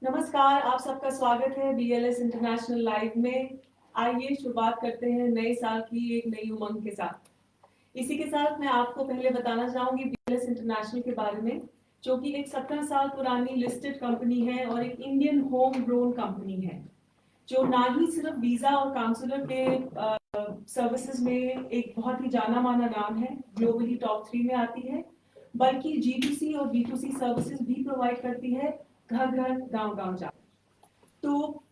नमस्कार, आप सबका स्वागत है BLS इंटरनेशनल लाइव में। आइए शुरुआत करते हैं नए साल की एक नई उमंग के साथ। इसी के साथ मैं आपको पहले बताना चाहूंगी BLS इंटरनेशनल के बारे में, जो कि एक 17 साल पुरानी लिस्टेड कंपनी है और एक इंडियन होम ग्रोन कंपनी है, जो ना ही सिर्फ वीजा और काउंसलर के सर्विसेज में एक बहुत ही जाना माना नाम है, ग्लोबली टॉप 3 में आती है, बल्कि G2C और B2C सर्विसेज भी प्रोवाइड करती है, घर घर गांव गांव जा। तो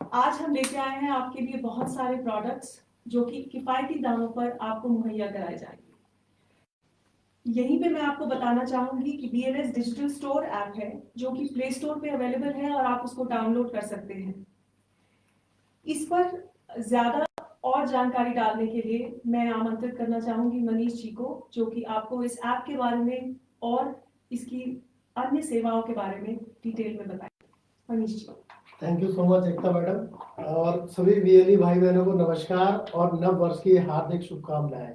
आज हम लेके आए हैं आपके लिए बहुत सारे प्रोडक्ट्स जो कि किफायती दामों पर आपको मुहैया कराए जाएंगे। यहीं पे मैं आपको बताना चाहूंगी कि BLS डिजिटल स्टोर ऐप है, जो कि प्ले स्टोर पे अवेलेबल है और आप उसको डाउनलोड कर सकते हैं। इस पर ज्यादा और जानकारी डालने के लिए मैं आमंत्रित करना चाहूंगी मनीष जी को, जो कि आपको इस ऐप के बारे में और इसकी अन्य सेवाओं के बारे में डिटेल में बताएंगे। Manish ji. Thank you so much Ekta madam, और सभी BLE भाई बहनों को नमस्कार और नव वर्ष की हार्दिक शुभकामनाएं।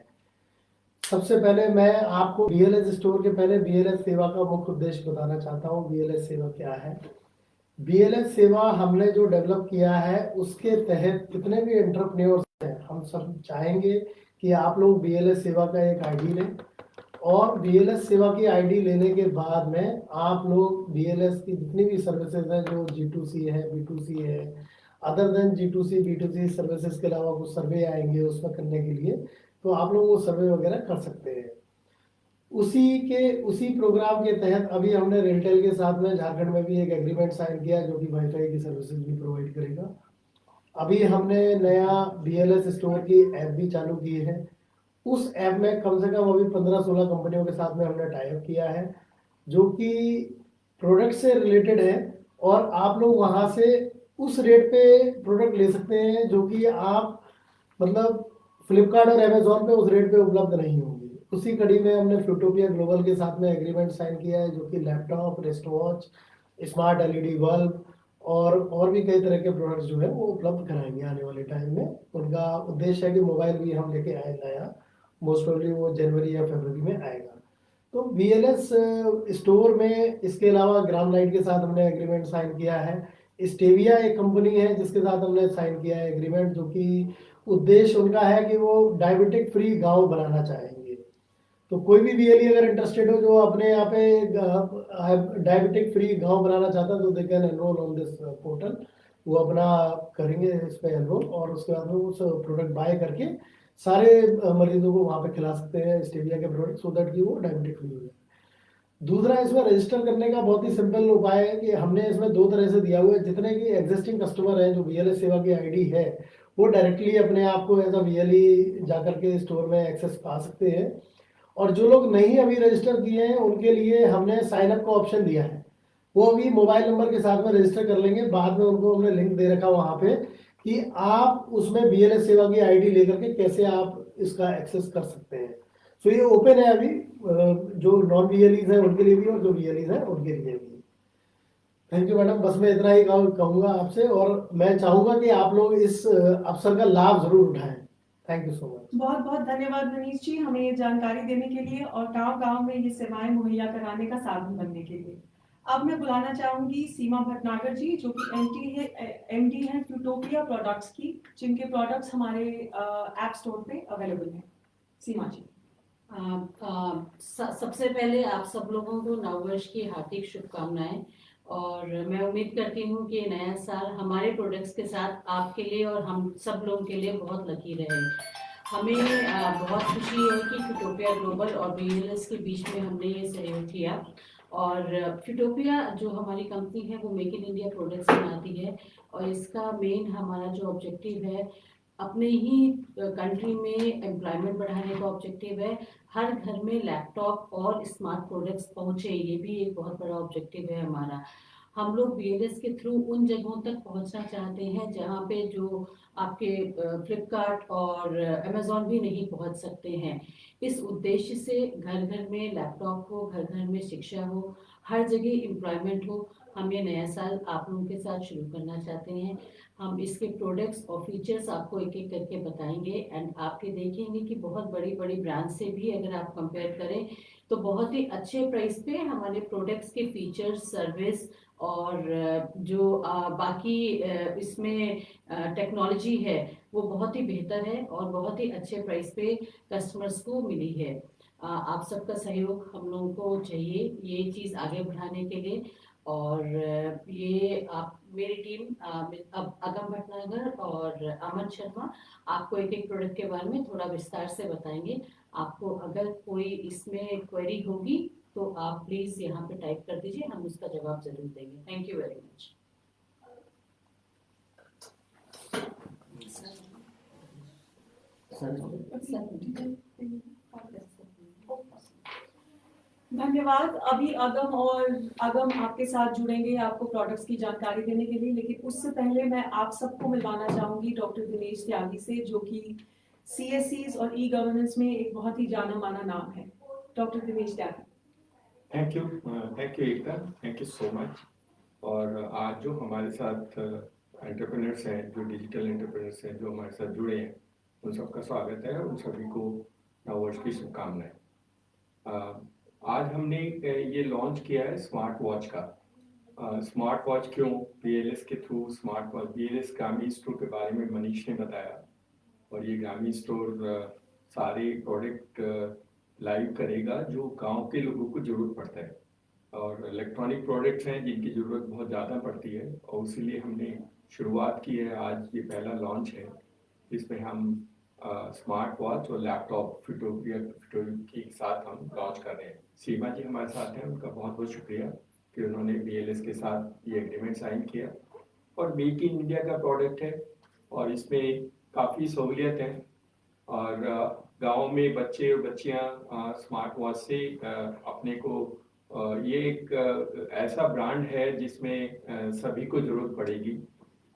सबसे पहले मैं आपको BLS स्टोर के पहले BLS सेवा का मुख्य उद्देश्य बताना चाहता हूँ। BLS सेवा क्या है? BLS सेवा हमने जो डेवलप किया है उसके तहत कितने भी एंटरप्रेन्योर्स हैं, हम सब चाहेंगे कि आप लोग BLS सेवा का एक ID लें, और BLS सेवा की ID लेने के बाद में आप लोग BLS की जितनी भी सर्विसेज हैं, जो G2C है, B2C है, other than G2C B2C services के अलावा कुछ सर्वे आएंगे उसमें करने के लिए, तो आप लोग वो सर्वे वगैरह कर सकते हैं। उसी प्रोग्राम के तहत अभी हमने रेलटेल के साथ में झारखंड में भी एक एग्रीमेंट साइन किया, जो कि वाईफाई की सर्विसेज भी प्रोवाइड करेगा। अभी हमने नया BLS स्टोर की ऐप भी चालू की है। उस ऐप में कम से कम अभी 15-16 कंपनियों के साथ में हमने टाई अप किया है, जो कि प्रोडक्ट से रिलेटेड है, और आप लोग वहां से उस रेट पे प्रोडक्ट ले सकते हैं जो कि आप मतलब फ्लिपकार्ट और अमेजोन पे उस रेट पे उपलब्ध नहीं होंगे। उसी कड़ी में हमने फ्यूटोपिया ग्लोबल के साथ में एग्रीमेंट साइन किया है, जो कि laptop, wrist watch, smart LED bulb और भी कई तरह के प्रोडक्ट्स जो है वो उपलब्ध कराएंगे आने वाले टाइम में। उनका उद्देश्य है कि मोबाइल भी हम लेके आए नया, मोस्ट प्रोबेबली वो जनवरी या फरवरी में आएगा। तो BLS स्टोर में इसके अलावा ग्राम लाइट के साथ हमने एग्रीमेंट साइन किया है। स्टेविया एक कंपनी है जिसके साथ हमने साइन किया है एग्रीमेंट, जो कि उद्देश्य उनका है कि वो डायबिटिक फ्री गांव बनाना चाहेंगे। तो कोई भी BLE अगर इंटरेस्टेड हो जो अपने यहाँ पे डायबिटिक फ्री गांव बनाना चाहता है, तो they can enrol on this portal. वो अपना करेंगे इस पे एनरोल, और उसके बाद में उस प्रोडक्ट बाय करके सारे मरीजों को वहाँ पे खिला सकते हैं स्टेविया के प्रोडक्ट, सो दैट कि वो डायबिटिक फ्री हो जाए। दूसरा, इसमें रजिस्टर करने का बहुत ही सिंपल उपाय है कि हमने इसमें 2 तरह से दिया हुआ है। जितने की एग्जिस्टिंग कस्टमर हैं जो BLS सेवा की ID है, वो डायरेक्टली अपने आप को एज अ BLE जाकर के स्टोर में एक्सेस पा सकते हैं, और जो लोग नहीं अभी रजिस्टर किए हैं उनके लिए हमने साइन अप का ऑप्शन दिया है। वो अभी मोबाइल नंबर के साथ में रजिस्टर कर लेंगे, बाद में उनको हमने लिंक दे रखा वहां पे कि आप उसमें BLS सेवा की ID लेकर के कैसे आप इसका एक्सेस कर सकते हैं। सो ये ओपन है अभी, जो नॉन BLEs हैं उनके लिए भी और जो BLEs हैं उनके लिए भी। थैंक यू मैडम, बस मैं इतना ही कहूंगा आपसे, और मैं चाहूंगा कि आप लोग इस अवसर का लाभ जरूर उठाएं। Thank you so much. बहुत बहुत धन्यवाद मनीष जी, हमें ये जानकारी देने के लिए और गांव गांव में ये सेवाएं मुहैया कराने का साधन बनने के लिए। अब मैं बुलाना चाहूंगी सीमा भटनागर जी, जो कि MD है फ्यूटोपिया प्रोडक्ट्स की, जिनके प्रोडक्ट्स हमारे ऐप स्टोर पे अवेलेबल हैं। सीमा जी। सबसे पहले आप सब लोगों को नववर्ष की हार्दिक शुभकामनाएं, और मैं उम्मीद करती हूँ कि नया साल हमारे प्रोडक्ट्स के साथ आपके लिए और हम सब लोगों के लिए बहुत लकी रहे। हमें बहुत खुशी है कि फ्यूटोपिया ग्लोबल और BLS के बीच में हमने ये सहयोग किया, और फ्यूटोपिया जो हमारी कंपनी है वो मेक इन इंडिया प्रोडक्ट्स बनाती है, और इसका मेन हमारा जो ऑब्जेक्टिव है, अपने ही कंट्री में एम्प्लॉयमेंट बढ़ाने का ऑब्जेक्टिव है। हर घर में लैपटॉप और स्मार्ट प्रोडक्ट्स पहुंचे, ये भी एक बहुत बड़ा ऑब्जेक्टिव है हमारा। हम लोग BLS के थ्रू उन जगहों तक पहुंचना चाहते हैं जहां पे जो आपके फ्लिपकार्ट और अमेजोन भी नहीं पहुंच सकते हैं। इस उद्देश्य से घर घर में लैपटॉप हो, घर घर में शिक्षा हो, हर जगह एम्प्लॉयमेंट हो, हम ये नया साल आप लोगों के साथ शुरू करना चाहते हैं। हम इसके प्रोडक्ट्स और फीचर्स आपको एक एक करके बताएंगे, एंड आप ये देखेंगे कि बहुत बड़ी बड़ी ब्रांड से भी अगर आप कंपेयर करें तो बहुत ही अच्छे प्राइस पे हमारे प्रोडक्ट्स के फीचर्स, सर्विस और जो बाकी इसमें टेक्नोलॉजी है वो बहुत ही बेहतर है और बहुत ही अच्छे प्राइस पे कस्टमर्स को मिली है। आप सबका सहयोग हम लोगों को चाहिए ये चीज़ आगे बढ़ाने के लिए। और ये आप मेरी टीम अब अगम भटनागर और अमन शर्मा आपको एक एक प्रोडक्ट के बारे में थोड़ा विस्तार से बताएंगे। आपको अगर कोई इसमें क्वेरी होगी तो आप प्लीज़ यहाँ पे टाइप कर दीजिए, हम उसका जवाब जरूर देंगे। Thank you very much. धन्यवाद। अभी अगम आपके साथ जुड़ेंगे आपको प्रोडक्ट्स की जानकारी देने के लिए, लेकिन उससे पहले मैं आप सबको मिलवाना चाहूंगी डॉक्टर दिनेश त्यागी से, जो कि CSCs और ई-गवर्नेंस में एक बहुत ही जाना माना नाम है। Doctor Dinesh Tyagi. Thank you Ekta, thank you so much. और आज जो हमारे साथ एंटरप्रेन्योर्स हैं, जो डिजिटल एंटरप्रेन्योर्स हैं, जो हमारे साथ जुड़े हैं, उन सबका स्वागत है और उन सभी को नववर्ष की शुभकामनाएं। आज हमने ये लॉन्च किया है स्मार्ट वॉच का। स्मार्ट वॉच क्यों? BLS के थ्रू स्मार्ट वॉच, BLS ग्रामीण स्टोर के बारे में मनीष ने बताया और ये ग्रामीण स्टोर सारे प्रोडक्ट लाइव करेगा जो गांव के लोगों को जरूरत पड़ता है, और इलेक्ट्रॉनिक प्रोडक्ट्स हैं जिनकी ज़रूरत बहुत ज़्यादा पड़ती है, और इसीलिए हमने शुरुआत की है। आज ये पहला लॉन्च है, इसमें हम स्मार्ट वॉच और लैपटॉप फिटो के साथ हम लॉन्च कर रहे हैं। सीमा जी हमारे साथ हैं, उनका बहुत बहुत शुक्रिया कि उन्होंने BLS के साथ ये एग्रीमेंट साइन किया। और मेक इन इंडिया का प्रोडक्ट है और इसमें काफ़ी सहूलियत है, और गांव में बच्चे और बच्चियां स्मार्ट वॉच से अपने को ये एक ऐसा ब्रांड है जिसमें सभी को ज़रूरत पड़ेगी।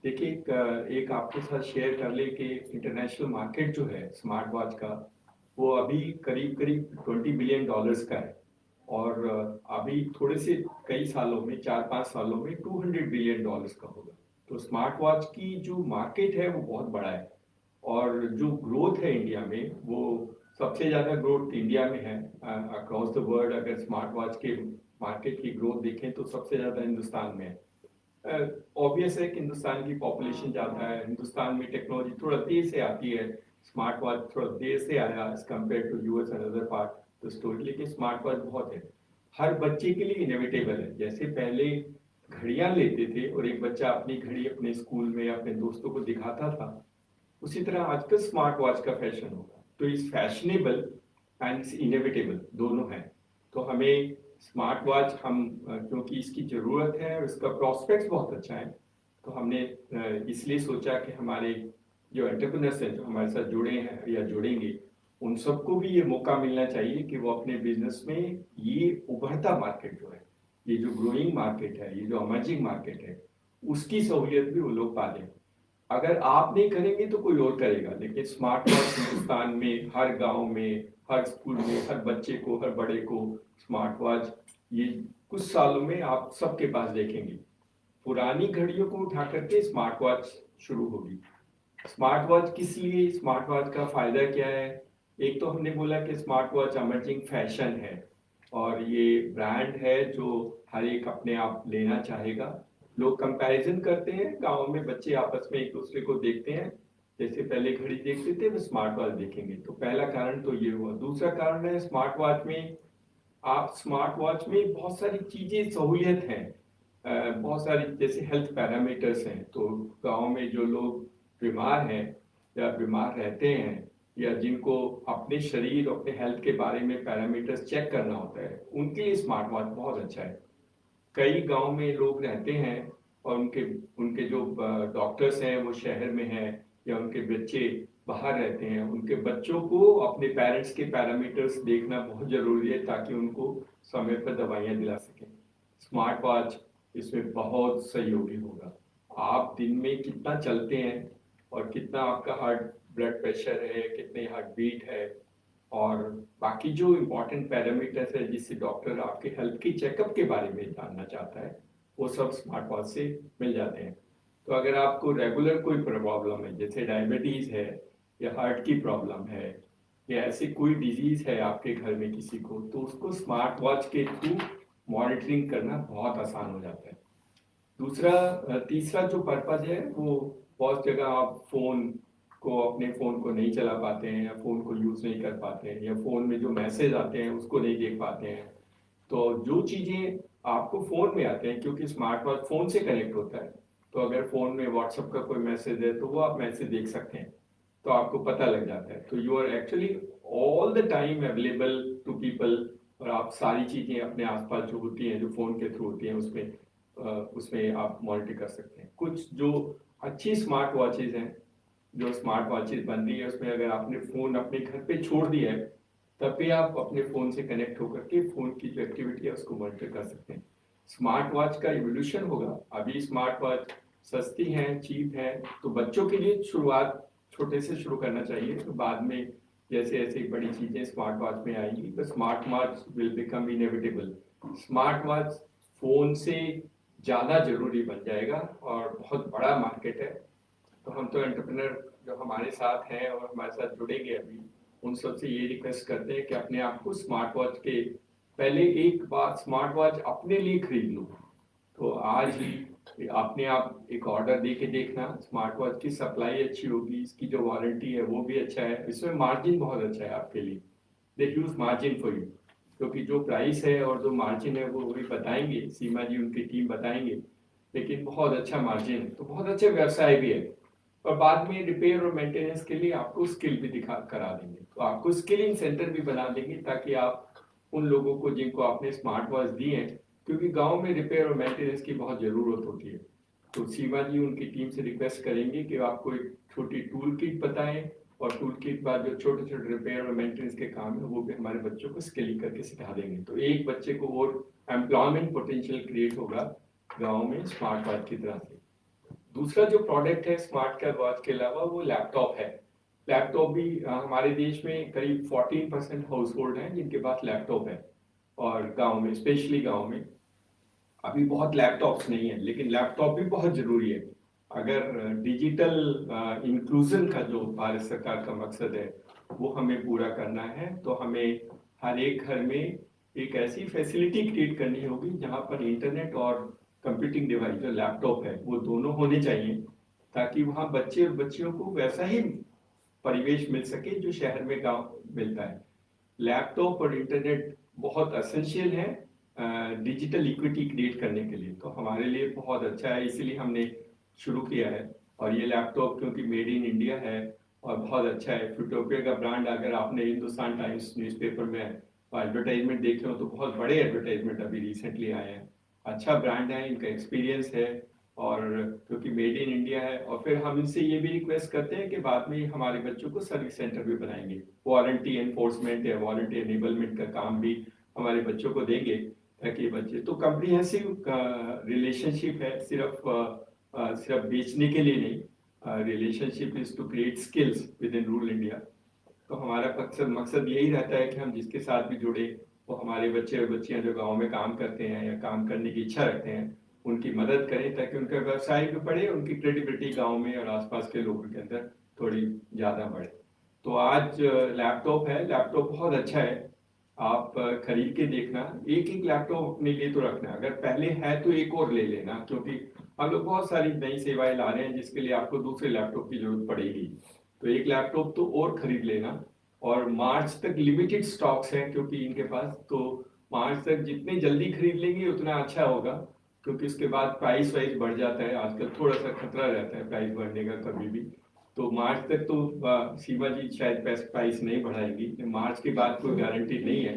देखिए, एक आपके साथ शेयर कर ले कि इंटरनेशनल मार्केट जो है स्मार्ट वॉच का, वो अभी करीब करीब $20 बिलियन का है, और अभी थोड़े से कई सालों में 4-5 सालों में $200 बिलियन का होगा। तो स्मार्ट वॉच की जो मार्केट है वो बहुत बड़ा है, और जो ग्रोथ है इंडिया में, वो सबसे ज़्यादा ग्रोथ इंडिया में है अक्रॉस द वर्ल्ड। अगर स्मार्ट वॉच के मार्केट की ग्रोथ देखें तो सबसे ज़्यादा हिंदुस्तान में है। ऑब्वियस है कि हिंदुस्तान की पॉपुलेशन ज़्यादा है, हिंदुस्तान में टेक्नोलॉजी थोड़ा देर से आती है, स्मार्ट वॉच थोड़ा देर से आया as compare to US and other part the story, लेकिन स्मार्ट वॉच बहुत है, हर बच्चे के लिए इनएविटेबल है। जैसे पहले घड़ियाँ लेते थे और एक बच्चा अपनी घड़ी अपने स्कूल में अपने दोस्तों को दिखाता था, उसी तरह आजकल स्मार्ट वॉच का फैशन होगा। तो इस फैशनेबल एंड इनएविटेबल दोनों हैं। तो हमें स्मार्ट वॉच क्योंकि इसकी ज़रूरत है और इसका प्रॉस्पेक्ट्स बहुत अच्छा है, तो हमने इसलिए सोचा कि हमारे जो एंटरप्रेन्योर्स हैं जो हमारे साथ जुड़े हैं या जुड़ेंगे, उन सबको भी ये मौका मिलना चाहिए कि वो अपने बिजनेस में ये उभरता मार्केट जो है, ये जो ग्रोइंग मार्केट है, ये जो अमर्जिंग मार्केट है, उसकी सहूलियत भी वो लोग पा लें। अगर आप नहीं करेंगे तो कोई और करेगा, लेकिन स्मार्ट वॉच हिंदुस्तान में हर गांव में, हर स्कूल में, हर बच्चे को, हर बड़े को स्मार्ट वॉच ये कुछ सालों में आप सबके पास देखेंगे। पुरानी घड़ियों को उठा करके स्मार्ट वॉच शुरू होगी। स्मार्ट वॉच किस लिए, स्मार्ट वॉच का फायदा क्या है? एक तो हमने बोला कि स्मार्ट वॉच अमर्जिंग फैशन है और ये ब्रांड है जो हर एक अपने आप लेना चाहेगा। लोग कंपैरिजन करते हैं, गांव में बच्चे आपस में एक दूसरे को देखते हैं, जैसे पहले घड़ी देखते थे वो स्मार्ट वॉच देखेंगे। तो पहला कारण तो ये हुआ। दूसरा कारण है स्मार्ट वॉच में बहुत सारी चीजें सहूलियत हैं, बहुत सारी जैसे हेल्थ पैरामीटर्स हैं। तो गांव में जो लोग बीमार हैं या बीमार रहते हैं या जिनको अपने शरीर अपने हेल्थ के बारे में पैरामीटर्स चेक करना होता है, उनके लिए स्मार्ट वॉच बहुत अच्छा है। कई गांव में लोग रहते हैं और उनके जो डॉक्टर्स हैं वो शहर में हैं या उनके बच्चे बाहर रहते हैं, उनके बच्चों को अपने पेरेंट्स के पैरामीटर्स देखना बहुत ज़रूरी है ताकि उनको समय पर दवाइयाँ दिला सकें। स्मार्ट वॉच इसमें बहुत सहयोगी होगा। आप दिन में कितना चलते हैं और कितना आपका हार्ट ब्लड प्रेशर है, कितने हार्ट बीट है, और बाकी जो इम्पोर्टेंट पैरामीटर्स है जिससे डॉक्टर आपके हेल्थ की चेकअप के बारे में जानना चाहता है, वो सब स्मार्ट वॉच से मिल जाते हैं। तो अगर आपको रेगुलर कोई प्रॉब्लम है, जैसे डायबिटीज़ है या हार्ट की प्रॉब्लम है या ऐसी कोई डिजीज़ है आपके घर में किसी को, तो उसको स्मार्ट वॉच के थ्रू मॉनिटरिंग करना बहुत आसान हो जाता है। तीसरा जो पर्पज है वो बहुत जगह आप अपने फोन को नहीं चला पाते हैं या फोन को यूज नहीं कर पाते हैं या फोन में जो मैसेज आते हैं उसको नहीं देख पाते हैं। तो जो चीजें आपको फोन में आते हैं, क्योंकि स्मार्ट वॉच फोन से कनेक्ट होता है, तो अगर फोन में व्हाट्सएप का कोई मैसेज है तो वो आप मैसेज देख सकते हैं, तो आपको पता लग जाता है। तो you are actually all the time available to people, और आप सारी चीजें अपने आसपास जो होती हैं जो फोन के थ्रू होती हैं उसमें आप मॉनिटर कर सकते हैं। कुछ जो अच्छी स्मार्ट वॉचेज हैं, जो स्मार्ट वॉचेज बन रही है, उसमें अगर आपने फोन अपने घर पे छोड़ दिया है तब भी आप अपने फोन से कनेक्ट होकर के फोन की जो एक्टिविटी है उसको मॉनिटर कर सकते हैं। स्मार्ट वॉच का इवोल्यूशन होगा। अभी स्मार्ट वॉच सस्ती हैं, चीप हैं, तो बच्चों के लिए शुरुआत छोटे से शुरू करना चाहिए। तो बाद में जैसे ऐसे बड़ी चीजें स्मार्ट वॉच में आएंगी तो smart watch will become inevitable. Smart watch phone से ज्यादा जरूरी बन जाएगा और बहुत बड़ा मार्केट है। तो हम तो एंटरप्रेन्योर जो हमारे साथ हैं और हमारे साथ जुड़ेंगे अभी, उन सबसे ये रिक्वेस्ट करते हैं कि अपने आप को स्मार्ट वॉच के पहले एक बार स्मार्ट वॉच अपने लिए खरीद लो। तो आज ही अपने आप एक ऑर्डर दे के देखना, स्मार्ट वॉच की सप्लाई अच्छी होगी, इसकी जो वारंटी है वो भी अच्छा है, इसमें मार्जिन बहुत अच्छा है आपके लिए। दे ह्यूज मार्जिन फॉर यू, क्योंकि जो प्राइस है और जो मार्जिन है वो वही बताएंगे, सीमा जी उनकी टीम बताएंगे, लेकिन बहुत अच्छा मार्जिन है, तो बहुत अच्छा व्यवसाय भी है। और बाद में रिपेयर और मेंटेनेंस के लिए आपको स्किल भी दिखा करा देंगे, तो आपको स्किलिंग सेंटर भी बना देंगे ताकि आप उन लोगों को जिनको आपने स्मार्ट वॉच दी है, क्योंकि गांव में रिपेयर और मेंटेनेंस की बहुत जरूरत होती है, तो सीमा जी उनकी टीम से रिक्वेस्ट करेंगे कि आपको एक छोटी टूल किट बताएं, और टूल किट बाद जो छोटे छोटे रिपेयर और मेंटेनेंस के काम है वो भी हमारे बच्चों को स्किलिंग करके सिखा देंगे। तो एक बच्चे को और एम्प्लॉयमेंट पोटेंशियल क्रिएट होगा गाँव में स्मार्ट वॉच की तरह से। दूसरा जो प्रोडक्ट है स्मार्ट वॉच के अलावा वो लैपटॉप है। लैपटॉप भी हमारे देश में करीब 14% हाउस होल्ड हैं जिनके पास लैपटॉप है, और गांव में, स्पेशली गांव में अभी बहुत लैपटॉप्स नहीं है, लेकिन लैपटॉप भी बहुत जरूरी है। अगर डिजिटल इंक्लूजन का जो भारत सरकार का मकसद है वो हमें पूरा करना है, तो हमें हर एक घर में एक ऐसी फैसिलिटी क्रिएट करनी होगी जहां पर इंटरनेट और कंप्यूटिंग डिवाइस जो लैपटॉप है वो दोनों होने चाहिए, ताकि वहाँ बच्चे और बच्चियों को वैसा ही परिवेश मिल सके जो शहर में गांव मिलता है। लैपटॉप और इंटरनेट बहुत एसेंशियल है डिजिटल इक्विटी क्रिएट करने के लिए, तो हमारे लिए बहुत अच्छा है, इसीलिए हमने शुरू किया है। और ये लैपटॉप क्योंकि मेड इन इंडिया है और बहुत अच्छा है। फ्यूटोपिया का ब्रांड अगर आपने हिंदुस्तान टाइम्स न्यूज़पेपर में एडवर्टाइजमेंट देखे हो तो बहुत बड़े एडवर्टाइजमेंट अभी रिसेंटली आए हैं। अच्छा ब्रांड है, इनका एक्सपीरियंस है, और क्योंकि मेड इन इंडिया है। और फिर हम इनसे ये भी रिक्वेस्ट करते हैं कि बाद में हमारे बच्चों को सर्विस सेंटर भी बनाएंगे, वारंटी एनफोर्समेंट या वारंटी एनेबलमेंट का काम भी हमारे बच्चों को देंगे, ताकि बच्चे तो कम्प्रीहेंसिव रिलेशनशिप है, सिर्फ बेचने के लिए नहीं, relationship is to create skills within rural India. तो हमारा मकसद यही रहता है कि हम जिसके साथ भी जुड़े वो हमारे बच्चे और बच्चियां जो गांव में काम करते हैं या काम करने की इच्छा रखते हैं उनकी मदद करें, ताकि उनका व्यवसाय भी बढ़े, उनकी क्रेडिबिलिटी गांव में और आसपास के लोगों के अंदर थोड़ी ज्यादा बढ़े। तो आज लैपटॉप है, लैपटॉप बहुत अच्छा है, आप खरीद के देखना, एक एक लैपटॉप अपने लिए तो रखना, अगर पहले है तो एक और ले लेना, क्योंकि हम लोग बहुत सारी नई सेवाएं ला रहे हैं जिसके लिए आपको दूसरे लैपटॉप की जरूरत पड़ेगी, तो एक लैपटॉप तो और खरीद लेना। और मार्च तक लिमिटेड स्टॉक्स हैं क्योंकि इनके पास, तो मार्च तक जितने जल्दी खरीद लेंगे उतना अच्छा होगा, क्योंकि उसके बाद प्राइस वाइज बढ़ जाता है, आजकल थोड़ा सा खतरा रहता है प्राइस बढ़ने का कभी भी। तो मार्च तक तो सीमा जी शायद प्राइस नहीं बढ़ाएगी, मार्च के बाद कोई गारंटी नहीं है।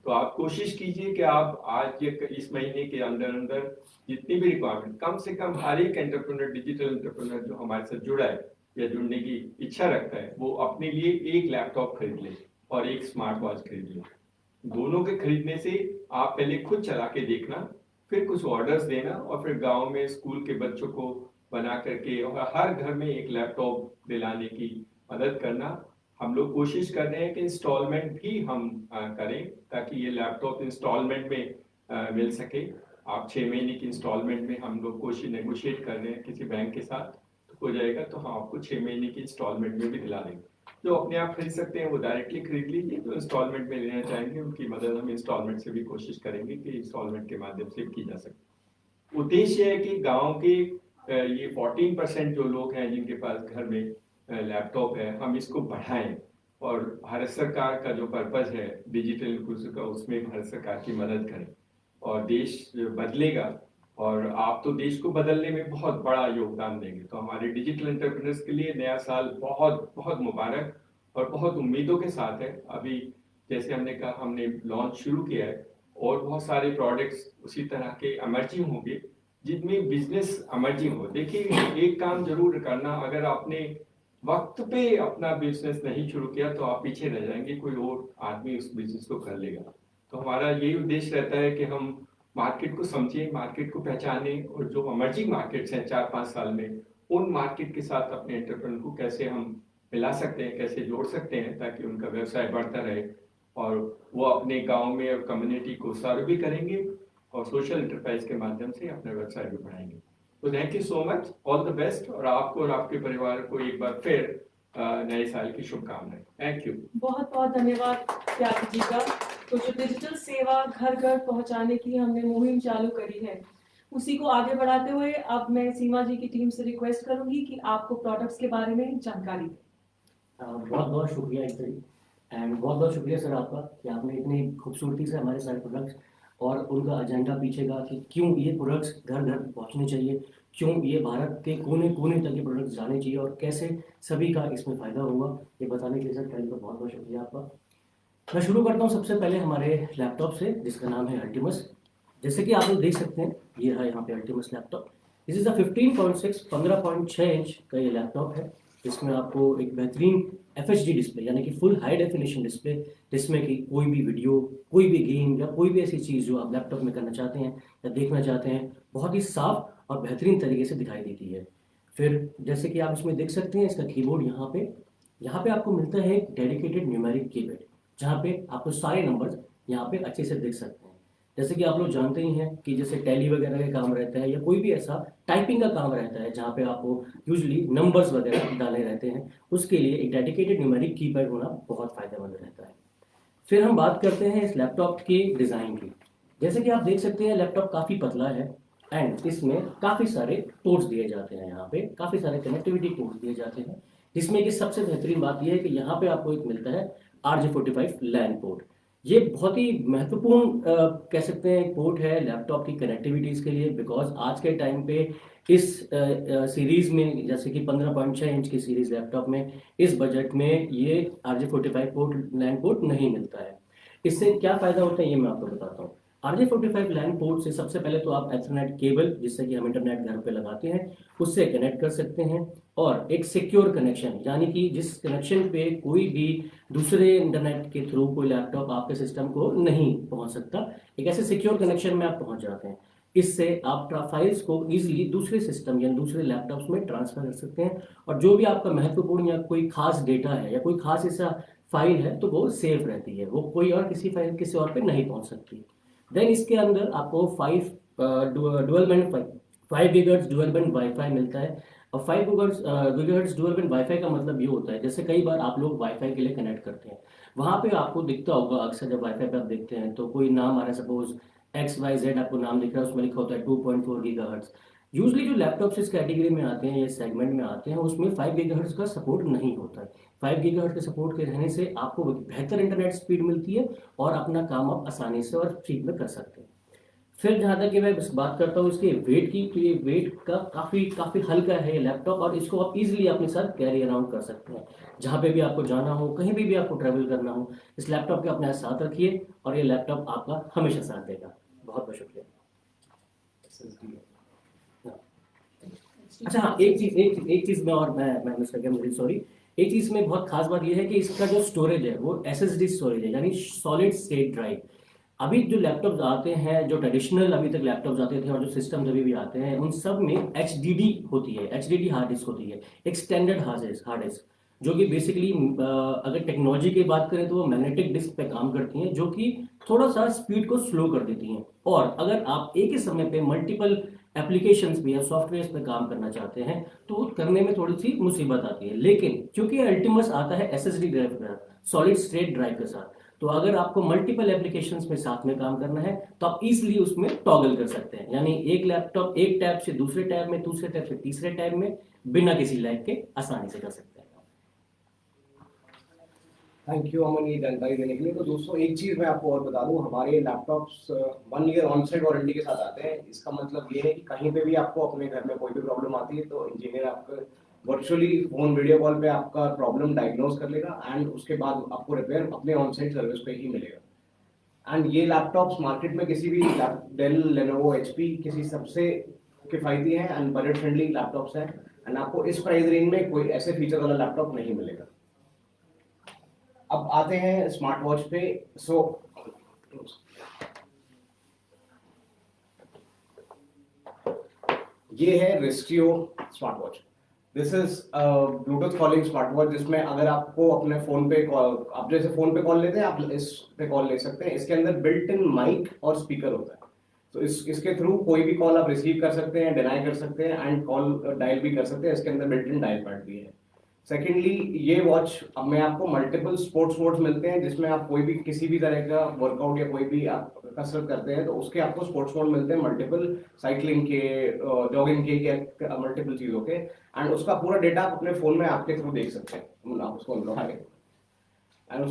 तो आप कोशिश कीजिए कि आप आज इस महीने के अंदर अंदर जितनी भी रिक्वायरमेंट, कम से कम हर एक एंटरप्रेन्योर, डिजिटल एंटरप्रेन्योर जो हमारे साथ जुड़ा है या जुड़ने की इच्छा रखता है, वो अपने लिए एक लैपटॉप खरीद ले और एक स्मार्ट वॉच खरीद ले। दोनों के खरीदने से आप पहले खुद चला के देखना, फिर कुछ ऑर्डर्स देना, और फिर गांव में स्कूल के बच्चों को बना करके और हर घर में एक लैपटॉप दिलाने की मदद करना। हम लोग कोशिश कर रहे हैं कि इंस्टॉलमेंट भी हम करें, ताकि ये लैपटॉप इंस्टॉलमेंट में मिल सके। आप 6 महीने की इंस्टॉलमेंट में हम लोग कोशिश नेगोशिएट कर रहे हैं किसी बैंक के साथ, तो हो जाएगा तो हम आपको 6 महीने की इंस्टॉलमेंट में भी दिला देंगे। जो अपने आप खरीद सकते हैं वो डायरेक्टली खरीद लीजिए, जो इंस्टॉलमेंट में लेना चाहेंगे उनकी मदद हम इंस्टॉलमेंट से भी कोशिश करेंगे कि इंस्टॉलमेंट के माध्यम से की जा सके। उद्देश्य है कि गांव के ये 14% जो लोग हैं जिनके पास घर में लैपटॉप है, हम इसको बढ़ाएं। और भारत सरकार का जो पर्पज है डिजिटल इंक्लूसिव का, उसमें भारत सरकार की मदद करें और देश बदलेगा। और आप तो देश को बदलने में बहुत बड़ा योगदान देंगे। तो हमारे डिजिटल एंटरप्रेन्योर्स के लिए नया साल बहुत बहुत मुबारक और बहुत उम्मीदों के साथ है। अभी जैसे हमने कहा, हमने लॉन्च शुरू किया है और बहुत सारे प्रोडक्ट्स उसी तरह के एमर्जिंग होंगे जिनमें बिजनेस एमर्जिंग हो। देखिए, एक काम जरूर करना, अगर आपने वक्त पे अपना बिजनेस नहीं शुरू किया तो आप पीछे रह जाएंगे, कोई और आदमी उस बिजनेस को कर लेगा। तो हमारा यही उद्देश्य रहता है कि हम मार्केट को समझें, मार्केट को पहचानें, और जो एमर्जिंग मार्केट्स हैं 4-5 साल में, उन मार्केट के साथ अपने एंटरप्रेन्योर को कैसे हम मिला सकते हैं, कैसे जोड़ सकते हैं, ताकि उनका व्यवसाय बढ़ता रहे और वो अपने गांव में और कम्युनिटी को सर्व भी करेंगे और सोशल एंटरप्राइज के माध्यम से अपना व्यवसाय भी बढ़ाएंगे। तो thank you so much, all the best, और आपको और आपके परिवार को एक बार फिर नए साल की शुभकामनाएं। Thank you. बहुत बहुत धन्यवाद त्यागी जी का। तो जो डिजिटल सेवा घर घर पहुंचाने की हमने मुहिम चालू करी है, उसी को आगे बढ़ाते हुए अब मैं सीमा जी की टीम से रिक्वेस्ट करूंगी कि आपको प्रोडक्ट्स के बारे में जानकारी दें। बहुत बहुत शुक्रिया इतनी, एंड बहुत बहुत शुक्रिया सर आपका कि आपने इतनी खूबसूरती से हमारे सारे प्रोडक्ट्स और उनका एजेंडा पीछे का कि क्यों ये प्रोडक्ट्स घर घर पहुंचने चाहिए, क्यों ये भारत के कोने कोने तक ये प्रोडक्ट्स जाने चाहिए और कैसे सभी का इसमें फ़ायदा होगा, ये बताने के लिए सर टाइम पर बहुत बहुत शुक्रिया आपका। मैं शुरू करता हूँ सबसे पहले हमारे लैपटॉप से, जिसका नाम है अल्टीमस। जैसे कि आप लोग देख सकते हैं, ये है यहाँ पे Ultimus laptop. This is a 15.6 inch का ये लैपटॉप है, जिसमें आपको एक बेहतरीन FHD डिस्प्ले यानी कि फुल हाई डेफिनेशन डिस्प्ले, जिसमें कि कोई भी वीडियो, कोई भी गेम या कोई भी ऐसी चीज़ जो आप लैपटॉप में करना चाहते हैं या देखना चाहते हैं, बहुत ही साफ और बेहतरीन तरीके से दिखाई देती है। फिर जैसे कि आप इसमें देख सकते हैं, इसका कीबोर्ड यहाँ पे आपको मिलता है एक डेडिकेटेड न्यूमेरिक कीपैड, जहाँ पे आपको सारे नंबर्स यहाँ पे अच्छे से दिख सकते हैं। जैसे कि आप लोग जानते ही हैं कि जैसे टैली वगैरह का काम रहता है या कोई भी ऐसा टाइपिंग का काम रहता है जहाँ पे आपको यूजुअली नंबर्स वगैरह डालने रहते हैं, उसके लिए एक डेडिकेटेड न्यूमेरिक कीपैड होना बहुत फ़ायदेमंद रहता है। फिर हम बात करते हैं इस लैपटॉप के डिज़ाइन की। जैसे कि आप देख सकते हैं, लैपटॉप काफ़ी पतला है एंड इसमें काफ़ी सारे पोर्ट्स दिए जाते हैं, यहाँ पे काफ़ी सारे कनेक्टिविटी पोर्ट्स दिए जाते हैं, जिसमें कि सबसे बेहतरीन बात यह है कि यहाँ पे आपको एक मिलता है RJ45 लैन पोर्ट। ये बहुत ही महत्वपूर्ण कह सकते हैं एक पोर्ट है लैपटॉप की कनेक्टिविटीज़ के लिए, बिकॉज आज के टाइम पे इस सीरीज़ में, जैसे कि 15.6 इंच की सीरीज़ लैपटॉप में इस बजट में ये RJ45 पोर्ट लैन पोर्ट नहीं मिलता है। इससे क्या फ़ायदा होता है ये मैं आपको बताता हूँ। RJ45 लैन पोर्ट से सबसे पहले तो आप एथरनेट केबल, जिससे कि हम इंटरनेट घर पे लगाते हैं, उससे कनेक्ट कर सकते हैं, और एक सिक्योर कनेक्शन, यानी कि जिस कनेक्शन पे कोई भी दूसरे इंटरनेट के थ्रू कोई लैपटॉप आपके सिस्टम को नहीं पहुंच सकता, एक ऐसे सिक्योर कनेक्शन में आप पहुंच जाते हैं। इससे आप फाइल्स को ईजिली दूसरे सिस्टम या दूसरे लैपटॉप्स में ट्रांसफर कर सकते हैं, और जो भी आपका महत्वपूर्ण या कोई खास डेटा है या कोई खास ऐसा फाइल है तो वो सेफ रहती है, वो कोई और किसी और पे नहीं पहुंच सकती। देन इसके अंदर आपको 5 गीगाहर्ट्ज़ डुअल बैंड वाईफाई मिलता है। और 5 गीगाहर्ट्ज़ डुअल बैंड वाईफाई का मतलब ये होता है, जैसे कई बार आप लोग वाईफाई के लिए कनेक्ट करते हैं, वहाँ पे आपको दिखता होगा अक्सर जब वाईफाई पे आप देखते हैं तो कोई नाम आ रहा है, सपोज XYZ आपको नाम दिख रहा है, उसमें लिखा होता है 2.4 गीगाहर्ट्ज़। यूजली जो लैपटॉप्स इस कैटेगरी में आते हैं या सेगमेंट में आते हैं, उसमें 5 गीगाहर्ट्ज़ का सपोर्ट नहीं होता है। 5 गीगाहर्ट्ज़ के सपोर्ट के रहने से आपको बेहतर इंटरनेट स्पीड मिलती है और अपना काम आप आसानी से और फ्री में कर सकते हैं। फिर जहाँ तक कि मैं बात करता हूँ इसके वेट की, तो ये वेट का काफ़ी हल्का है ये लैपटॉप, और इसको आप इजीली अपने साथ कैरी अराउंड कर सकते हैं। जहाँ पे भी आपको जाना हो, कहीं भी आपको ट्रैवल करना हो, इस लैपटॉप के अपने साथ रखिए और ये लैपटॉप आपका हमेशा साथ देगा। बहुत बहुत शुक्रिया। अच्छा हाँ, एक चीज़ में और मैं मिस कर गया, मुझे सॉरी। एक चीज़ में बहुत खास बात यह है कि इसका जो स्टोरेज है वो SSD स्टोरेज है, यानी सॉलिड स्टेट ड्राइव। अभी जो लैपटॉप्स आते हैं, जो ट्रेडिशनल अभी तक लैपटॉप्स आते थे और जो सिस्टम्स अभी भी आते हैं, उन सब में HDD होती है, HDD हार्ड डिस्क होती है, एक स्टैंडर्ड हार्ड डिस्क, जो कि बेसिकली अगर टेक्नोलॉजी की बात करें तो वो मैग्नेटिक डिस्क पे काम करती हैं, जो कि थोड़ा सा स्पीड को स्लो कर देती हैं। और अगर आप एक ही समय पे मल्टीपल एप्लीकेशंस भी या सॉफ्टवेयर पे काम करना चाहते हैं तो वो करने में थोड़ी सी मुसीबत आती है। लेकिन क्योंकि अल्टीमस आता है SSD ड्राइव के साथ, सॉलिड स्टेट ड्राइव के साथ, तो अगर आपको मल्टीपल एप्लीकेशंस में साथ में काम करना है तो आप इजीली उसमें टॉगल कर सकते हैं, यानी एक लैपटॉप एक टैब से दूसरे टैब में, दूसरे टैब से तीसरे टैब में बिना किसी लैग के आसानी से कर सकते हैं। थैंक यू अमन ये जानकारी देने के लिए। तो दोस्तों एक चीज़ मैं आपको और बता दूं, हमारे laptops 1 year on site warranty के साथ आते हैं। इसका मतलब ये है कि कहीं पे भी आपको अपने घर में कोई भी प्रॉब्लम आती है तो इंजीनियर आपका वर्चुअली फोन वीडियो कॉल पे आपका प्रॉब्लम डायग्नोज कर लेगा एंड उसके बाद आपको रिपेयर अपने ऑन साइट सर्विस पे ही मिलेगा। एंड ये लैपटॉप्स मार्केट में किसी भी डेल, लेनोवो, एचपी किसी सबसे किफायती हैं एंड बजट फ्रेंडली लैपटॉप्स हैं एंड आपको इस प्राइस रेंज में कोई ऐसे फीचर वाला लैपटॉप नहीं मिलेगा। अब आते हैं स्मार्ट वॉच पे। सो ये है रिस्टियो smart watch. This is Bluetooth calling smart watch, जिसमें अगर आपको अपने फोन पे कॉल, आप जैसे फोन पे कॉल लेते हैं आप इस पे कॉल ले सकते हैं। इसके अंदर बिल्ट इन माइक और स्पीकर होता है, तो इसके थ्रू कोई भी कॉल आप रिसीव कर सकते हैं, डिनाई कर सकते हैं एंड कॉल डायल भी कर सकते हैं। इसके अंदर बिल्ट इन डायल पैड भी है। सेकेंडली ये वॉच अब में आपको मल्टीपल स्पोर्ट्स मोड्स मिलते हैं, जिसमें आप कोई भी किसी भी तरह का वर्कआउट या कोई भी आप कसरत करते हैं तो उसके आपको स्पोर्ट्स मोड मिलते हैं, मल्टीपल साइकिलिंग के, जॉगिंग के या मल्टीपल चीज़ों के, एंड उसका पूरा डेटा आप अपने फोन में आपके थ्रू देख सकते हैं। आप उसको अनलॉक करें एंड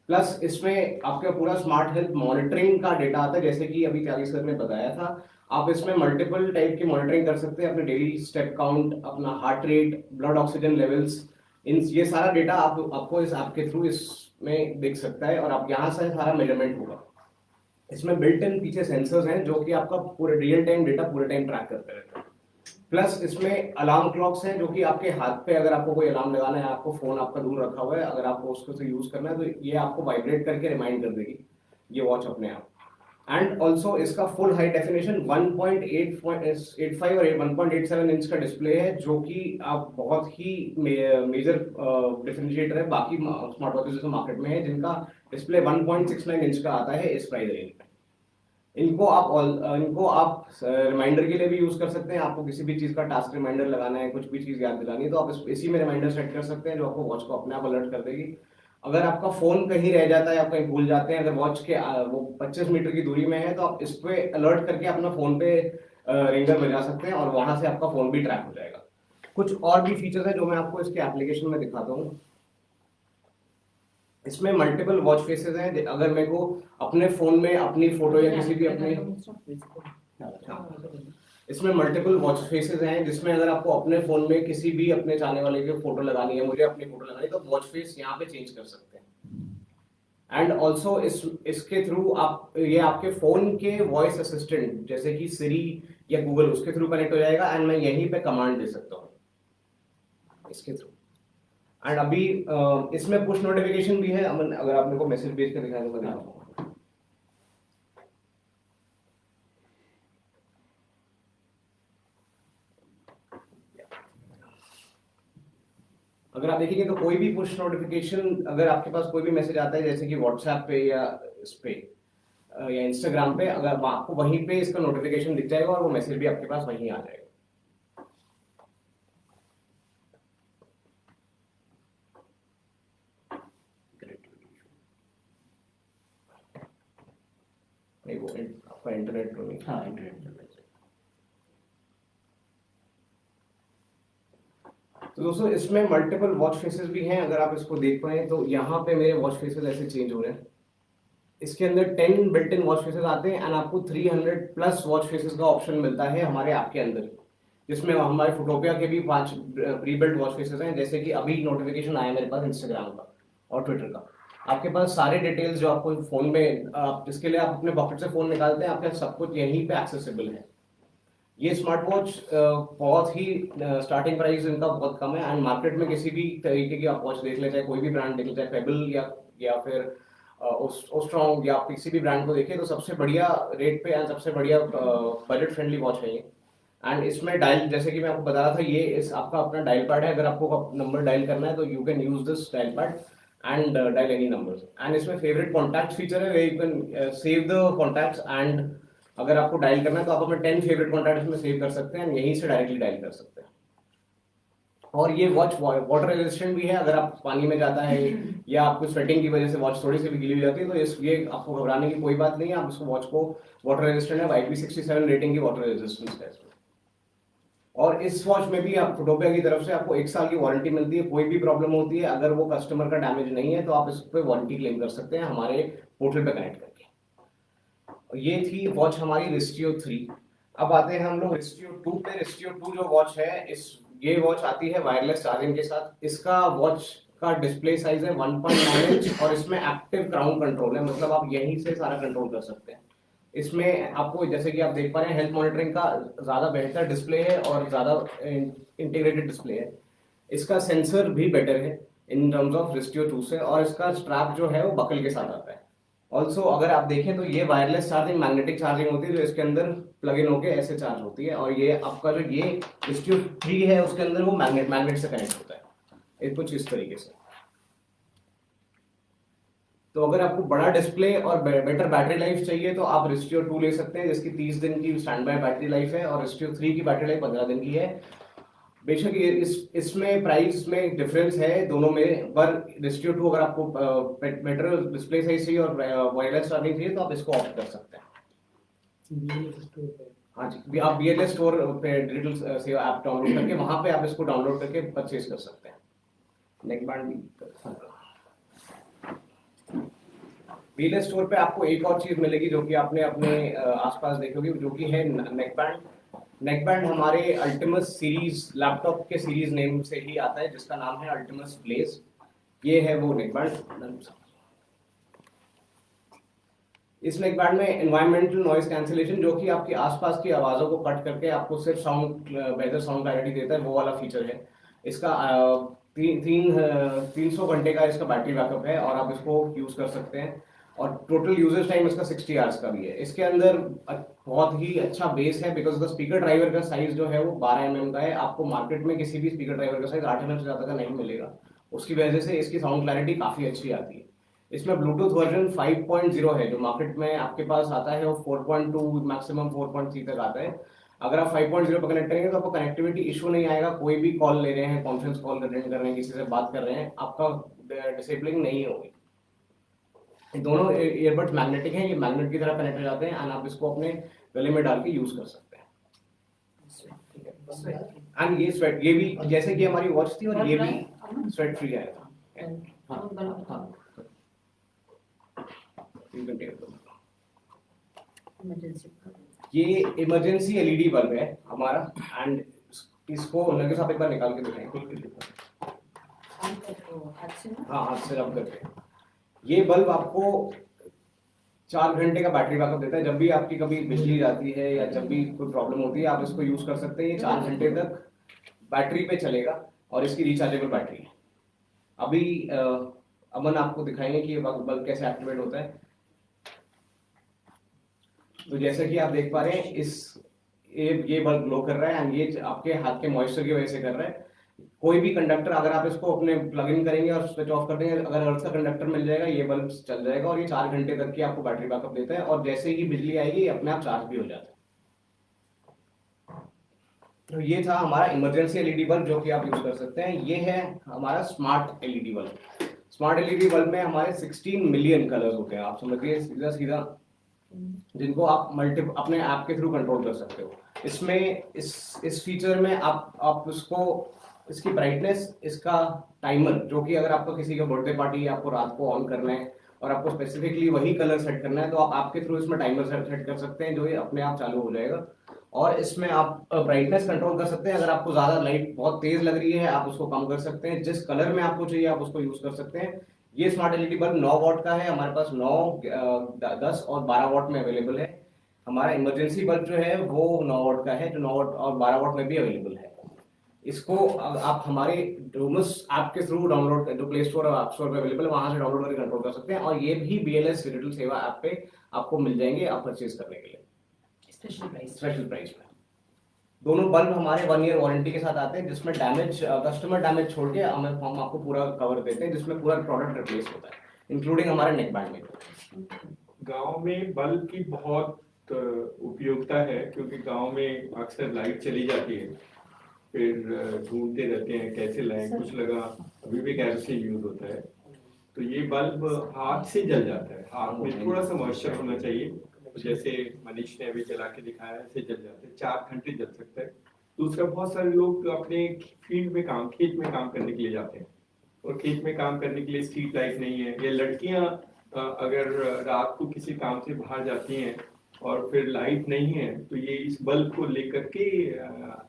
प्लस इसमें आपका पूरा स्मार्ट हेल्थ मॉनिटरिंग का डेटा आता है, जैसे कि अभी त्यागी सर ने बताया था। आप इसमें मल्टीपल टाइप की मॉनिटरिंग कर सकते हैं, अपने डेली स्टेप काउंट, अपना heart rate, blood oxygen levels, इन ये सारा डेटा आपको इस ऐप के थ्रू इसमें दिख सकता है और आप यहाँ से सारा मेजरमेंट होगा। इसमें बिल्ट इन पीछे सेंसर्स हैं जो कि आपका पूरे रियल टाइम डेटा पूरे टाइम ट्रैक करते रहते हैं। प्लस इसमें अलार्म क्लॉक्स हैं जो कि आपके हाथ पे, अगर आपको कोई अलार्म लगाना है, आपको फोन आपका दूर रखा हुआ है, अगर आपको उसको से यूज करना है तो ये आपको वाइब्रेट करके रिमाइंड कर देगी ये वॉच अपने आप। एंड ऑल्सो इसका फुल हाई डेफिनेशन 1.85 और 1.87 इंच का डिस्प्ले है, जो कि आप बहुत ही मेजर डिफरेंशिएटर है बाकी स्मार्ट वॉचेस जो मार्केट में है, जिनका डिस्प्ले 1.69 इंच का आता है इस प्राइस रेंज में। इनको आप रिमाइंडर के लिए भी यूज कर सकते हैं। आपको किसी भी चीज का टास्क रिमाइंडर लगाना है, कुछ भी चीज याद दिलानी है, तो आप इसी में रिमाइंडर सेट कर सकते हैं जो आपको वॉच को अपने आप अलर्ट कर देगी। अगर आपका फोन कहीं रह जाता है, आप कहीं भूल जाते हैं, अगर वॉच के वो 25 मीटर की दूरी में है, तो आप इस पे अलर्ट करके अपना फोन पे रिंगर बजा सकते हैं और वहां से आपका फोन भी ट्रैक हो जाएगा। कुछ और भी फीचर्स हैं जो मैं आपको इसके एप्लीकेशन में दिखाता हूँ। इसमें मल्टीपल वॉच फेसेस हैं। अगर मेरे को अपने फोन में अपनी फोटो या किसी भी अपने इसमें मल्टीपल वॉच फेसेस हैं, जिसमें अगर आपको अपने फोन में किसी भी अपने चाहने वाले की फोटो लगानी है, मुझे अपनी फोटो लगानी है, तो वॉच फेस यहाँ पे चेंज कर सकते हैं। एंड ऑल्सो इसके थ्रू आप ये आपके फोन के वॉइस असिस्टेंट जैसे कि सिरी या गूगल, उसके थ्रू कनेक्ट हो जाएगा एंड मैं यहीं पे कमांड दे सकता हूँ इसके थ्रू। एंड अभी इसमें पुश नोटिफिकेशन भी है। अगर आप मेरे को मैसेज भेज कर दिखाएंगे तो दिखाऊंगा। अगर आप देखेंगे तो कोई भी पुश नोटिफिकेशन, अगर आपके पास कोई भी मैसेज आता है जैसे कि व्हाट्सएप पे या इस पे या इंस्टाग्राम पे, अगर आपको वहीं पे इसका नोटिफिकेशन दिख जाएगा और वो मैसेज भी आपके पास वहीं आ जाएगा। नहीं वो आपका इंटरनेट तो नहीं। हाँ, इंटरनेट। तो दोस्तों इसमें मल्टीपल वॉच फेसेस भी हैं। अगर आप इसको देख पाए तो यहाँ पे मेरे वॉच फेसेस ऐसे चेंज हो रहे हैं। इसके अंदर 10 बिल्ट इन वॉच फेसेस आते हैं एंड आपको 300 प्लस वॉच फेसेस का ऑप्शन मिलता है हमारे ऐप के अंदर, जिसमें हमारे फोटोपिया के भी 5 प्री बिल्ट वॉच फेसेस हैं। जैसे कि अभी नोटिफिकेशन आया मेरे पास इंस्टाग्राम का और ट्विटर का, आपके पास सारे डिटेल्स जो आपको फोन में, आप जिसके लिए आप अपने पॉकेट से फोन निकालते हैं, आपके सब कुछ यहीं पे एक्सेसिबल है। ये स्मार्ट वॉच बहुत ही स्टार्टिंग प्राइस इनका बहुत कम है एंड मार्केट में किसी भी तरीके की आप वॉच देख ले, चाहे कोई भी ब्रांड देख ले, चाहे पेबल या फिर ओस्ट्रॉन्ग या किसी भी ब्रांड को देखें, तो सबसे बढ़िया रेट पे एंड सबसे बढ़िया बजट फ्रेंडली वॉच है ये। एंड इसमें डायल, जैसे कि मैं आपको बता रहा था, ये इस आपका अपना डायल पैड है। अगर आपको नंबर डायल करना है तो you can use this dial pad and dial any numbers. And इसमें फेवरेट कॉन्टैक्ट फीचर है, where you can save the contacts and अगर आपको डायल करना है तो आप अपने 10 फेवरेट कॉन्टैक्ट्स में सेव कर सकते हैं एंड यहीं से डायरेक्टली डायल कर सकते हैं। और ये वॉच वाटर रेजिस्टेंट भी है, अगर आप पानी में जाता है या आपको स्वेटिंग की वजह से वॉच थोड़ी सी भी गीली हो जाती है तो ये आपको घबराने की कोई बात नहीं है। आप इसको वॉच को वाटर रेजिस्टेंट है, IP67 रेटिंग की वाटर रेजिस्टेंस है। और इस वॉच में भी आप फोटोपिया की तरफ से आपको 1 साल की वारंटी मिलती है। कोई भी प्रॉब्लम होती है, अगर वो कस्टमर का डैमेज नहीं है तो आप इस पे वारंटी क्लेम कर सकते हैं हमारे पोर्टल पे कनेक्ट करके। ये थी वॉच हमारी रिस्टियो 3। अब आते हैं हम लोग रिस्टियो 2 पे। रिस्टियो 2 जो वॉच है, ये वॉच आती है वायरलेस चार्जिंग के साथ। इसका वॉच का डिस्प्ले साइज है 1.9 इंच और इसमें एक्टिव क्राउन कंट्रोल है, मतलब आप यहीं से सारा कंट्रोल कर सकते हैं। इसमें आपको जैसे कि आप देख पा रहे हैं हेल्थ मॉनिटरिंग का ज्यादा बेहतर डिस्प्ले है और ज्यादा इंटीग्रेटेड डिस्प्ले है। इसका सेंसर भी बेटर है इन टर्म्स ऑफ रिस्टियो 2 से, और इसका स्ट्रैप जो है वो बकल के साथ आता है। ऑल्सो अगर आप देखें तो ये वायरलेस चार्जिंग मैग्नेटिक चार्जिंग होती है, जो इसके अंदर प्लग इन होकर ऐसे चार्ज होती है। और ये आपका जो ये रिस्टियो 3 है उसके अंदर वो मैग्नेट से कनेक्ट होता है, ये कुछ इस तरीके से। तो अगर आपको बड़ा डिस्प्ले और बेटर बैटरी लाइफ चाहिए तो आप रिस्टियो 2 ले सकते हैं, जिसकी 30 दिन की स्टैंड बाय बैटरी लाइफ है, और रिस्टियो 3 की बैटरी लाइफ 15 दिन की है। बेशक ये इसमें प्राइस में डिफरेंस है दोनों में, पर रिस्टियो 2 अगर आपको बेटर डिस्प्ले साइज चाहिए और वायरलेस चार्जिंग चाहिए तो आप इसको ऑप्ट कर सकते हैं। हाँ जी, आप BLS स्टोर पे डिजिटल सेवा ऐप डाउनलोड करके वहां पे आप इसको डाउनलोड करके परचेज कर सकते हैं। नेक बैंड भी BLS स्टोर पे आपको एक और चीज मिलेगी जो कि आपने अपने आसपास देखी होगी, जो कि है नेक बैंड। नेक बैंड हमारे अल्टिमस सीरीज लैपटॉप के सीरीज नेम से ही आता है, जिसका नाम है अल्टिमस ब्लेज। ये है वो नेक बैंड। इस नेक बैंड में एनवायरमेंटल नॉइज कैंसिलेशन, जो कि आपकी आसपास की आवाजों को कट करके आपको सिर्फ बेहतर साउंड क्लैरिटी देता है, वो वाला फीचर है। इसका 300 घंटे का इसका बैटरी बैकअप है और आप इसको यूज कर सकते हैं, और टोटल यूजेज टाइम इसका 60 आवर्स का भी है। इसके अंदर बहुत ही अच्छा बेस है, बिकॉज द स्पीकर ड्राइवर का साइज जो है वो 12 mm का है। आपको मार्केट में किसी भी स्पीकर ड्राइवर का साइज 8 mm से ज्यादा का नहीं मिलेगा, उसकी वजह से इसकी साउंड क्लैरिटी काफी अच्छी आती है। इसमें ब्लूटूथ वर्जन 5.0 है, जो मार्केट में आपके पास आता है वो 4.2 मैक्सिमम 4.3 तक आता है। अगर आप 5.0 पर कनेक्ट करेंगे तो आपको कनेक्टिविटी इशू नहीं आएगा। कोई भी कॉल ले रहे हैं, कॉन्फ्रेंस कॉल अटेंड कर रहे हैं, किसी से बात कर रहे हैं, आपका डिसेबलिंग नहीं होगी। दोनों ईयरबड्स मैग्नेटिक हैं, ये मैग्नेट की तरह कनेक्ट हो जाते हैं, एंड आप इसको अपने गले में डाल के यूज कर सकते हैं। एंड ये स्वेट, ये भी जैसे कि हमारी वॉच थी, और ये भी स्वेट फ्री आएगा। ये इमरजेंसी LED बल्ब है हमारा, एंड इसको लगे साहब एक बार निकाल के दिखाएं। हाँ, हाथ से रब करके। ये बल्ब आपको 4 घंटे का बैटरी बैकअप देता है। जब भी आपकी कभी बिजली जाती है या जब भी कोई प्रॉब्लम होती है, आप इसको यूज कर सकते हैं। ये 4 घंटे तक बैटरी पे चलेगा और इसकी रिचार्जेबल बैटरी है। अभी अमन आपको दिखाएंगे कि ये बल्ब कैसे एक्टिवेट होता है। तो जैसे कि आप देख पा रहे हैं, ये बल्ब ग्लो कर रहा है, एंड ये आपके हाथ के मॉइस्चर की वजह से कर रहा है। कोई भी कंडक्टर अगर आप इसको अपने प्लग इन करेंगे और स्विच ऑफ कर देंगे, अगर अर्थ का कंडक्टर मिल जाएगा, ये बल्ब चल जाएगा, और ये 4 घंटे तक की आपको बैटरी बैकअप देता है, और जैसे ही बिजली आएगी ये अपने आप चार्ज भी हो जाता है। तो ये था हमारा इमरजेंसी LED बल्ब, जो कि आप यूज कर सकते हैं। ये है हमारा smart LED bulb. Smart LED bulb में हमारे 16 मिलियन कलर्स होते हैं, आप समझिए सीधा सीधा, जिनको आप अपने ऐप के थ्रू कंट्रोल कर सकते हो। इसमें इस फीचर में आप उसको, इसकी ब्राइटनेस, इसका टाइमर, जो कि अगर आपको किसी का बर्थडे पार्टी आपको रात को ऑन करना है और आपको स्पेसिफिकली वही कलर सेट करना है, तो आप आपके थ्रू इसमें टाइमर सेट कर सकते हैं, जो ये अपने आप चालू हो जाएगा। और इसमें आप ब्राइटनेस कंट्रोल कर सकते हैं। अगर आपको ज्यादा लाइट बहुत तेज लग रही है, आप उसको कम कर सकते हैं। जिस कलर में आपको चाहिए आप उसको यूज कर सकते हैं। ये स्मार्ट LED बल्ब 9 वॉट का है, हमारे पास 9, 10 और 12 वॉट में अवेलेबल है। हमारा इमरजेंसी बल्ब जो है वो 9 वॉट का है, जो 9 वॉट और 12 वॉट में भी अवेलेबल है। इसको आप हमारे डोमस ऐप के थ्रू डाउनलोड, जो प्ले स्टोर और ऐप स्टोर पे अवेलेबल है, वहां से डाउनलोड करके कंट्रोल कर सकते हैं। और ये भी BLS डिजिटल सेवा ऐप पे आपको मिल जाएंगे, आप परचेज करने के लिए स्पेशल प्राइस में। दोनों बल्ब हमारे 1 ईयर वारंटी के साथ आते हैं, जिसमें कस्टमर डैमेज छोड़ के हम आपको पूरा कवर देते हैं, जिसमें पूरा प्रोडक्ट रिप्लेस होता है, इंक्लूडिंग हमारे नेक बैंड में। गांव में बल्ब की बहुत उपयोगिता है, क्योंकि गांव में अक्सर लाइट चली जाती है, फिर ढूंढते रहते हैं कैसे लाएं, कुछ लगा अभी भी कैरोसिन यूज होता है। तो ये बल्ब हाथ से जल जाता है, हाथ में थोड़ा सा मॉइस्चर होना चाहिए, जैसे मनीष ने अभी जला के दिखाया ऐसे जल जाते हैं, 4 घंटे जल सकता है। दूसरा, बहुत सारे लोग अपने फील्ड में काम, खेत में काम करने के लिए जाते हैं और खेत में काम करने के लिए स्ट्रीट लाइट नहीं है, या लड़कियां अगर रात को किसी काम से बाहर जाती हैं और फिर लाइट नहीं है तो ये इस बल्ब को लेकर के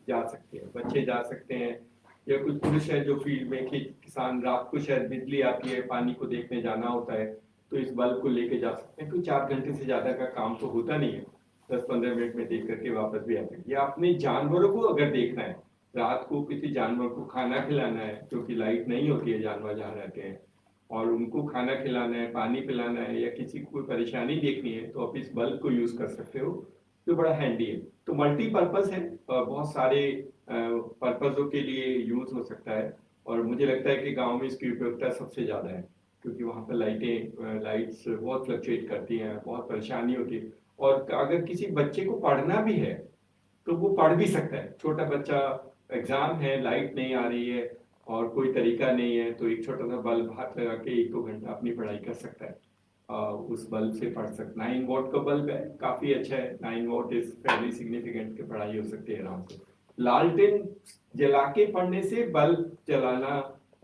जा सकते हैं, बच्चे जा सकते हैं, या कुछ पुरुष है जो फील्ड में किसान रात को शायद बिजली आती है, पानी को देखने जाना होता है, तो इस बल्ब को लेके जा सकते हैं। तो 4 घंटे से ज्यादा का काम तो होता नहीं है, 10-15 मिनट में देख करके वापस भी आते हैं। या अपने जानवरों को अगर देखना है, रात को किसी जानवर को खाना खिलाना है, क्योंकि लाइट नहीं होती है जानवर जहाँ रहते हैं, और उनको खाना खिलाना है, पानी पिलाना है, या किसी को कोई परेशानी देखनी है, तो आप इस बल्ब को यूज कर सकते हो, जो बड़ा हैंडी है। तो मल्टीपर्पज है, बहुत सारे पर्पजों के लिए यूज हो सकता है, और मुझे लगता है कि गांव में इसकी उपयोगिता सबसे ज्यादा है, क्योंकि वहाँ पर लाइट्स बहुत फ्लक्चुएट करती हैं, बहुत परेशानी होती है। और अगर किसी बच्चे को पढ़ना भी है तो वो पढ़ भी सकता है, छोटा बच्चा, एग्जाम है, लाइट नहीं आ रही है और कोई तरीका नहीं है, तो एक छोटा सा बल्ब हाथ लगा के 1-2 घंटा अपनी पढ़ाई कर सकता है। उस बल्ब से पढ़ सकता। 9 वॉट का बल्ब है, काफी अच्छा है, 9 वॉट इज वेरी सिग्निफिकेंट, की पढ़ाई हो सकती है आराम से। लालटेन जला के पढ़ने से बल्ब जलाना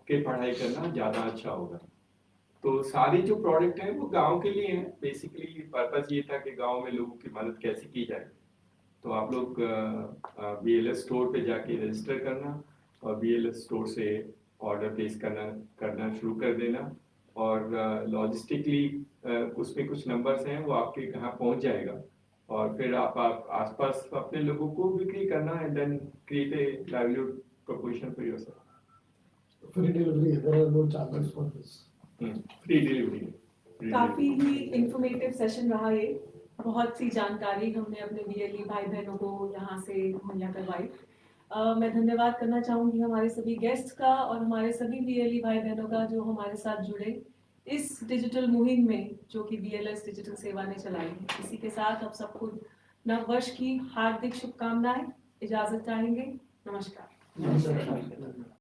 के पढ़ाई करना ज्यादा अच्छा होगा। तो सारे जो प्रोडक्ट हैं वो गांव के लिए हैं, बेसिकली पर्पस ये था कि गांव में लोगों की मदद कैसे की जाए। तो आप लोग BLS स्टोर पे जाके रजिस्टर करना और BLS स्टोर से ऑर्डर प्लेस करना शुरू कर देना, और लॉजिस्टिकली उसमें कुछ नंबर्स हैं, वो आपके यहाँ पहुँच जाएगा, और फिर आप आसपास अपने लोगों को बिक्री करना, and then create a livelihood proposition for yourself. Free delivery है, there are no charges for this. Free delivery. काफी ही इंफॉर्मेटिव सेशन रहा ये, बहुत सी जानकारी हमने अपने BLE भाई बहनों को यहाँ से मुहैया करवाई। मैं धन्यवाद करना चाहूंगी हमारे सभी गेस्ट का और हमारे सभी BLE भाई बहनों का जो हमारे साथ जुड़े इस डिजिटल मुहिम में, जो कि BLS डिजिटल सेवा ने चलाई है। इसी के साथ आप सबको नव वर्ष की हार्दिक शुभकामनाएं, इजाजत चाहेंगे, नमस्कार। नमस्कार।